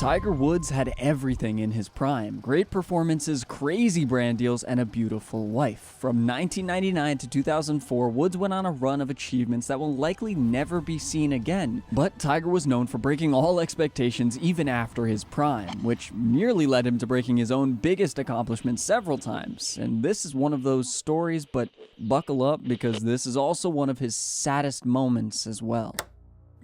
Tiger Woods had everything in his prime. Great performances, crazy brand deals, and a beautiful wife. From 1999 to 2004, Woods went on a run of achievements that will likely never be seen again. But Tiger was known for breaking all expectations even after his prime, which nearly led him to breaking his own biggest accomplishment several times. And this is one of those stories, but buckle up because this is also one of his saddest moments as well.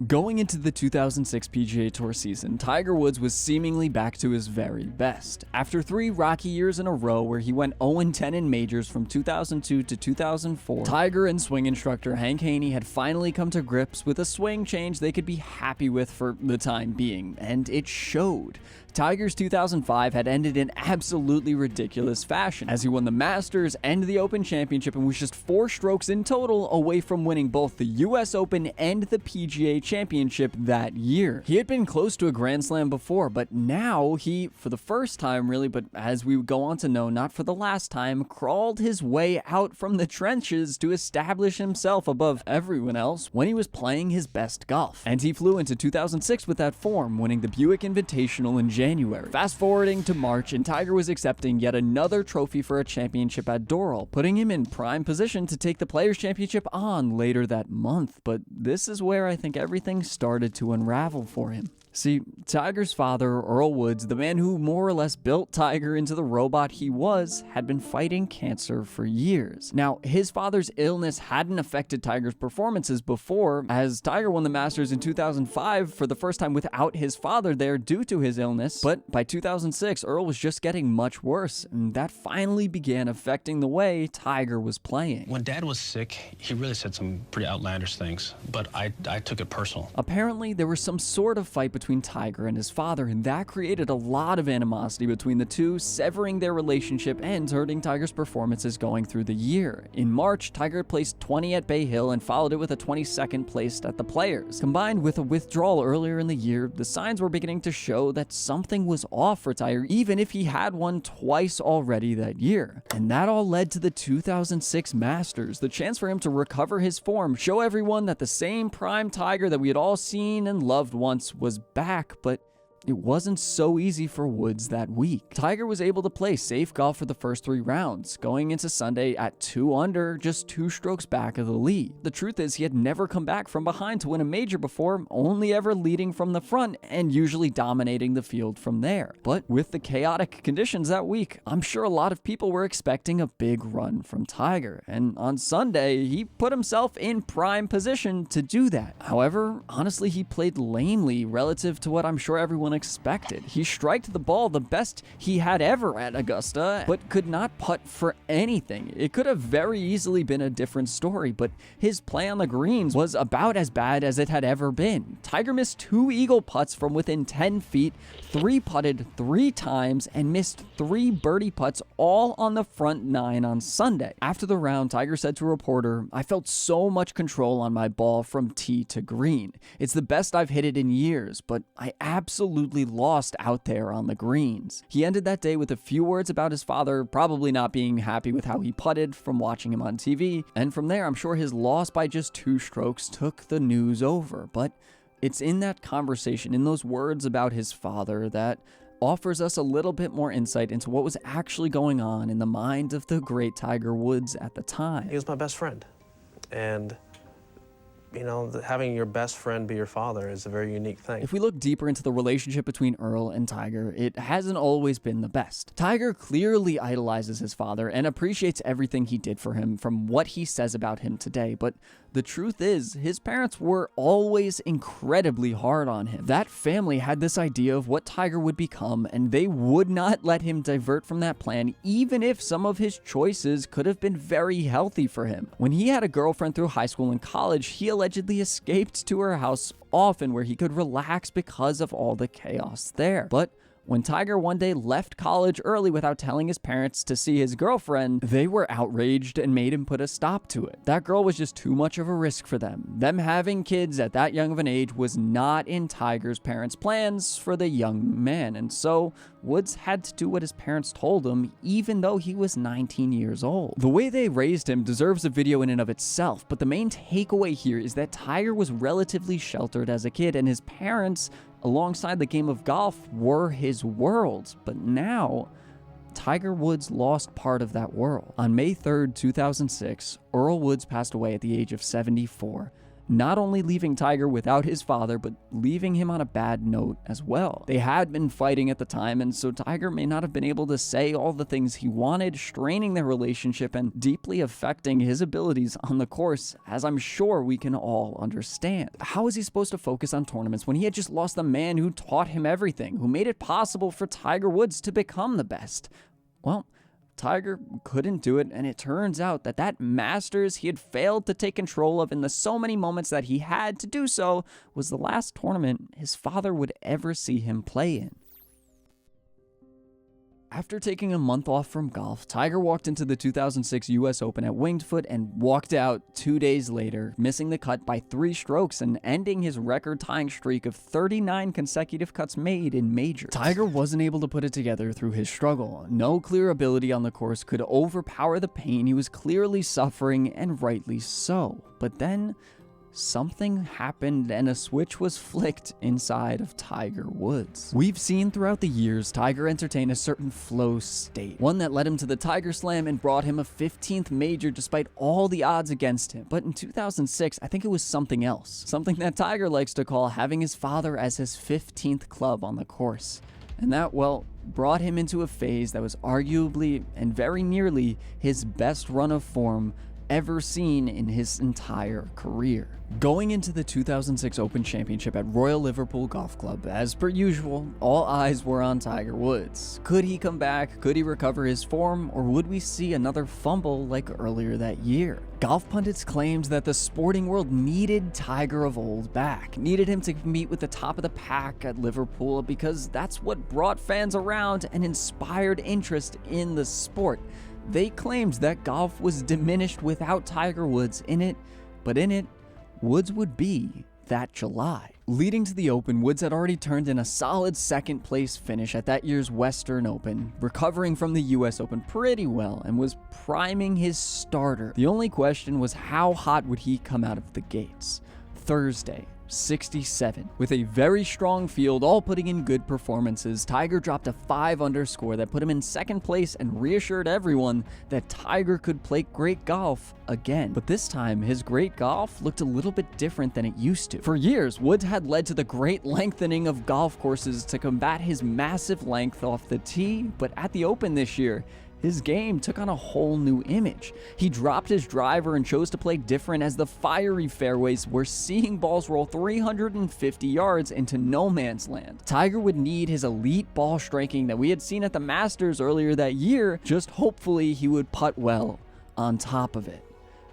Going into the 2006 PGA Tour season, Tiger Woods was seemingly back to his very best. After 3 rocky years in a row where he went 0-10 in majors from 2002 to 2004, Tiger and swing instructor Hank Haney had finally come to grips with a swing change they could be happy with for the time being, and it showed. Tiger's 2005 had ended in absolutely ridiculous fashion, as he won the Masters and the Open Championship and was just 4 strokes in total away from winning both the US Open and the PGA Championship that year. He had been close to a Grand Slam before, but now he, for the first time really, but as we go on to know, not for the last time, crawled his way out from the trenches to establish himself above everyone else when he was playing his best golf. And he flew into 2006 with that form, winning the Buick Invitational in January. Fast forwarding to March, and Tiger was accepting yet another trophy for a championship at Doral, putting him in prime position to take the Players' Championship on later that month. But this is where I think everything started to unravel for him. See, Tiger's father, Earl Woods, the man who more or less built Tiger into the robot he was, had been fighting cancer for years. Now, his father's illness hadn't affected Tiger's performances before, as Tiger won the Masters in 2005 for the first time without his father there due to his illness, but by 2006, Earl was just getting much worse, and that finally began affecting the way Tiger was playing. When Dad was sick, he really said some pretty outlandish things, but I took it personal. Apparently, there was some sort of fight between Tiger and his father, and that created a lot of animosity between the two, severing their relationship and hurting Tiger's performances going through the year. In March, Tiger placed 20 at Bay Hill and followed it with a 22nd placed at the Players. Combined with a withdrawal earlier in the year, the signs were beginning to show that something was off for Tiger, even if he had won twice already that year. And that all led to the 2006 Masters, the chance for him to recover his form, show everyone that the same prime Tiger that we had all seen and loved once was back, but it wasn't so easy for Woods that week. Tiger was able to play safe golf for the first 3 rounds, going into Sunday at 2 under, just 2 strokes back of the lead. The truth is, he had never come back from behind to win a major before, only ever leading from the front and usually dominating the field from there. But with the chaotic conditions that week, I'm sure a lot of people were expecting a big run from Tiger, and on Sunday, he put himself in prime position to do that. However, honestly, he played lamely relative to what I'm sure everyone expected. He striked the ball the best he had ever at Augusta, but could not putt for anything. It could have very easily been a different story, but his play on the greens was about as bad as it had ever been. Tiger missed 2 eagle putts from within 10 feet, 3 putted 3 times, and missed 3 birdie putts all on the front 9 on Sunday. After the round, Tiger said to a reporter, "I felt so much control on my ball from tee to green. It's the best I've hit it in years, but I absolutely lost out there on the greens." He ended that day with a few words about his father probably not being happy with how he putted from watching him on TV, and from there I'm sure his loss by just 2 strokes took the news over. But it's in that conversation, in those words about his father, that offers us a little bit more insight into what was actually going on in the mind of the great Tiger Woods at the time. He was my best friend, and you know, having your best friend be your father is a very unique thing. If we look deeper into the relationship between Earl and Tiger, it hasn't always been the best. Tiger clearly idolizes his father and appreciates everything he did for him from what he says about him today, but the truth is, his parents were always incredibly hard on him. That family had this idea of what Tiger would become, and they would not let him divert from that plan, even if some of his choices could have been very healthy for him. When he had a girlfriend through high school and college, he allegedly escaped to her house often where he could relax because of all the chaos there. But when Tiger one day left college early without telling his parents to see his girlfriend, they were outraged and made him put a stop to it. That girl was just too much of a risk for them. Them having kids at that young of an age was not in Tiger's parents' plans for the young man, and so Woods had to do what his parents told him, even though he was 19 years old. The way they raised him deserves a video in and of itself, but the main takeaway here is that Tiger was relatively sheltered as a kid, and his parents alongside the game of golf were his world. But now, Tiger Woods lost part of that world. On May 3rd, 2006, Earl Woods passed away at the age of 74, not only leaving Tiger without his father, but leaving him on a bad note as well. They had been fighting at the time, and so Tiger may not have been able to say all the things he wanted, straining their relationship and deeply affecting his abilities on the course, as I'm sure we can all understand. How is he supposed to focus on tournaments when he had just lost the man who taught him everything, who made it possible for Tiger Woods to become the best? Well, Tiger couldn't do it, and it turns out that that Masters he had failed to take control of in the so many moments that he had to do so was the last tournament his father would ever see him play in. After taking a month off from golf, Tiger walked into the 2006 US Open at Winged Foot and walked out 2 days later, missing the cut by 3 strokes and ending his record-tying streak of 39 consecutive cuts made in majors. Tiger wasn't able to put it together through his struggle. No clear ability on the course could overpower the pain he was clearly suffering, and rightly so. But then, something happened and a switch was flicked inside of Tiger Woods. We've seen throughout the years Tiger entertain a certain flow state, one that led him to the Tiger Slam and brought him a 15th major despite all the odds against him. But in 2006, I think it was something else, something that Tiger likes to call having his father as his 15th club on the course. And that, well, brought him into a phase that was arguably and very nearly his best run of form ever seen in his entire career. Going into the 2006 Open Championship at Royal Liverpool Golf Club, as per usual, all eyes were on Tiger Woods. Could he come back? Could he recover his form? Or would we see another fumble like earlier that year? Golf pundits claimed that the sporting world needed Tiger of old back, needed him to meet with the top of the pack at Liverpool because that's what brought fans around and inspired interest in the sport. They claimed that golf was diminished without Tiger Woods in it, but in it, Woods would be that July. Leading to the Open, Woods had already turned in a solid second place finish at that year's Western Open, recovering from the US Open pretty well and was priming his starter. The only question was how hot would he come out of the gates? Thursday, 67. With a very strong field, all putting in good performances, Tiger dropped a 5-under score that put him in second place and reassured everyone that Tiger could play great golf again. But this time, his great golf looked a little bit different than it used to. For years, Woods had led to the great lengthening of golf courses to combat his massive length off the tee, but at the Open this year, his game took on a whole new image. He dropped his driver and chose to play different as the fiery fairways were seeing balls roll 350 yards into no man's land. Tiger would need his elite ball striking that we had seen at the Masters earlier that year, just hopefully he would putt well on top of it.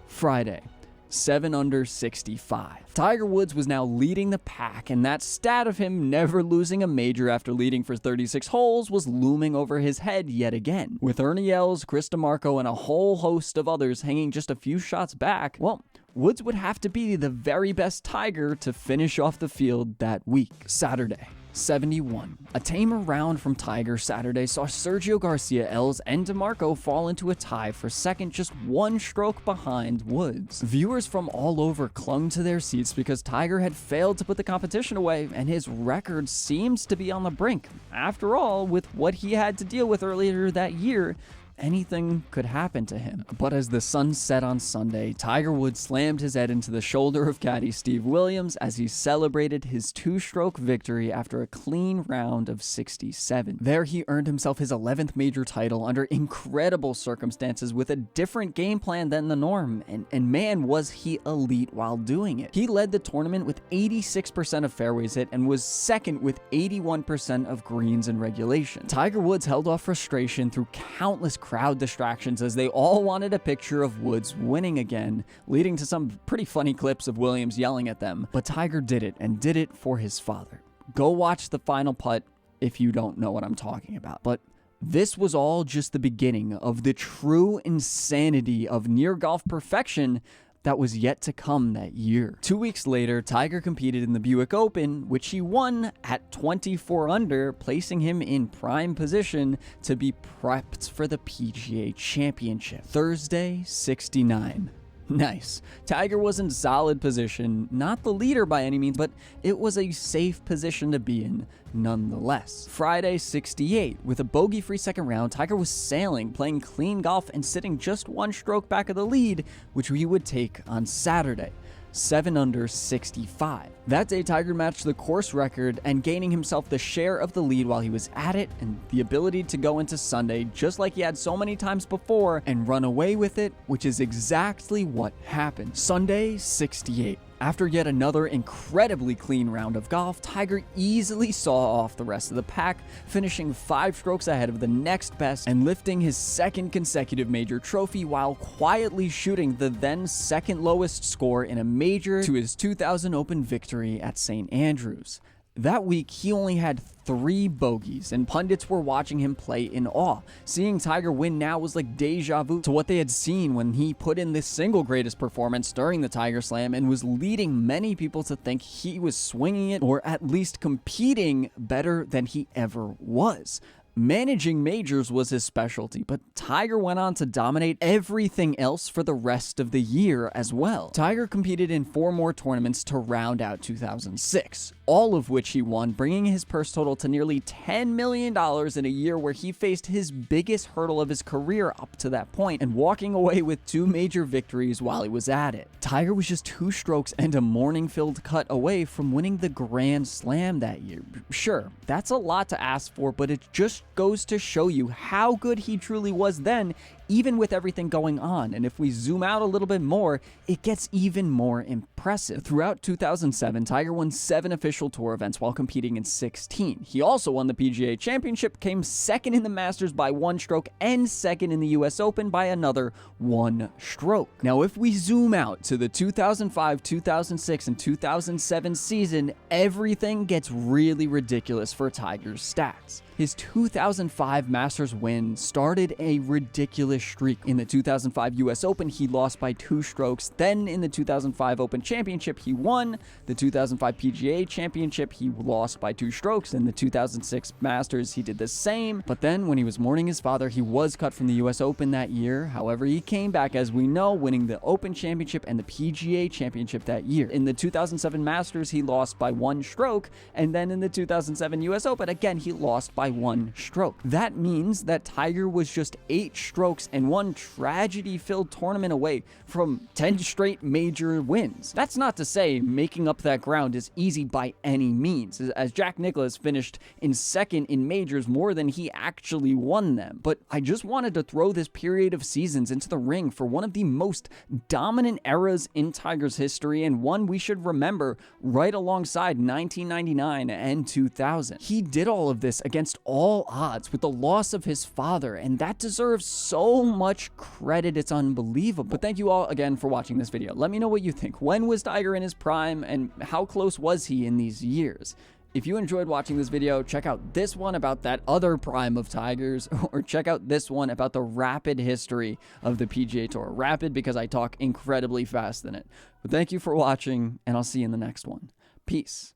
Friday, 7 under 65. Tiger Woods was now leading the pack, and that stat of him never losing a major after leading for 36 holes was looming over his head yet again. With Ernie Els, Chris DeMarco, and a whole host of others hanging just a few shots back, well, Woods would have to be the very best Tiger to finish off the field that week. Saturday, 71. A tamer round from Tiger Saturday saw Sergio Garcia, Els, and DeMarco fall into a tie for second, just 1 stroke behind Woods. Viewers from all over clung to their seats because Tiger had failed to put the competition away, and his record seems to be on the brink. After all, with what he had to deal with earlier that year, anything could happen to him. But as the sun set on Sunday, Tiger Woods slammed his head into the shoulder of caddy Steve Williams as he celebrated his 2-stroke victory after a clean round of 67. There he earned himself his 11th major title under incredible circumstances with a different game plan than the norm, and man was he elite while doing it. He led the tournament with 86% of fairways hit and was second with 81% of greens in regulation. Tiger Woods held off frustration through countless crowd distractions as they all wanted a picture of Woods winning again, leading to some pretty funny clips of Williams yelling at them. But Tiger did it, and did it for his father. Go watch the final putt if you don't know what I'm talking about. But this was all just the beginning of the true insanity of near golf perfection that was yet to come that year. 2 weeks later, Tiger competed in the Buick Open, which he won at 24 under, placing him in prime position to be prepped for the PGA Championship. Thursday, 69. Nice. Tiger was in solid position, not the leader by any means, but it was a safe position to be in nonetheless. Friday, 68. With a bogey-free second round, Tiger was sailing, playing clean golf, and sitting just one stroke back of the lead, which he would take on Saturday. 7 under 65. That day, Tiger matched the course record and gaining himself the share of the lead while he was at it and the ability to go into Sunday just like he had so many times before and run away with it, which is exactly what happened. Sunday, 68. After yet another incredibly clean round of golf, Tiger easily saw off the rest of the pack, finishing 5 strokes ahead of the next best and lifting his second consecutive major trophy while quietly shooting the then second lowest score in a major to his 2000 Open victory at St. Andrews. That week, he only had 3 bogeys, and pundits were watching him play in awe. Seeing Tiger win now was like deja vu to what they had seen when he put in the single greatest performance during the Tiger Slam and was leading many people to think he was swinging it or at least competing better than he ever was. Managing majors was his specialty, but Tiger went on to dominate everything else for the rest of the year as well. Tiger competed in 4 more tournaments to round out 2006, all of which he won, bringing his purse total to nearly $10 million in a year where he faced his biggest hurdle of his career up to that point and walking away with 2 major victories while he was at it. Tiger was just 2 strokes and a morning-filled cut away from winning the Grand Slam that year. Sure, that's a lot to ask for, but it just goes to show you how good he truly was then, even with everything going on. And if we zoom out a little bit more, it gets even more impressive. Throughout 2007, Tiger won 7 official tour events while competing in 16. He also won the PGA Championship, came second in the Masters by 1 stroke, and second in the US Open by another 1 stroke. Now, if we zoom out to the 2005, 2006, and 2007 season, everything gets really ridiculous for Tiger's stats. His 2005 Masters win started a ridiculous streak. In the 2005 US Open, he lost by 2 strokes. Then in the 2005 Open Championship, he won. The 2005 PGA Championship, he lost by 2 strokes. In the 2006 Masters, he did the same. But then when he was mourning his father, he was cut from the US Open that year. However, he came back, as we know, winning the Open Championship and the PGA Championship that year. In the 2007 Masters, he lost by 1 stroke. And then in the 2007 US Open, again, he lost by 1 stroke. That means that Tiger was just 8 strokes and 1 tragedy-filled tournament away from 10 straight major wins. That's not to say making up that ground is easy by any means, as Jack Nicklaus finished in second in majors more than he actually won them. But I just wanted to throw this period of seasons into the ring for one of the most dominant eras in Tiger's history, and one we should remember right alongside 1999 and 2000. He did all of this against all odds with the loss of his father, and that deserves so much credit, it's unbelievable. But thank you all again for watching this video. Let me know what you think. When was Tiger in his prime, and how close was he in these years? If you enjoyed watching this video, check out this one about that other prime of Tiger's, or check out this one about the rapid history of the PGA Tour. Rapid because I talk incredibly fast in it. But thank you for watching, and I'll see you in the next one. Peace.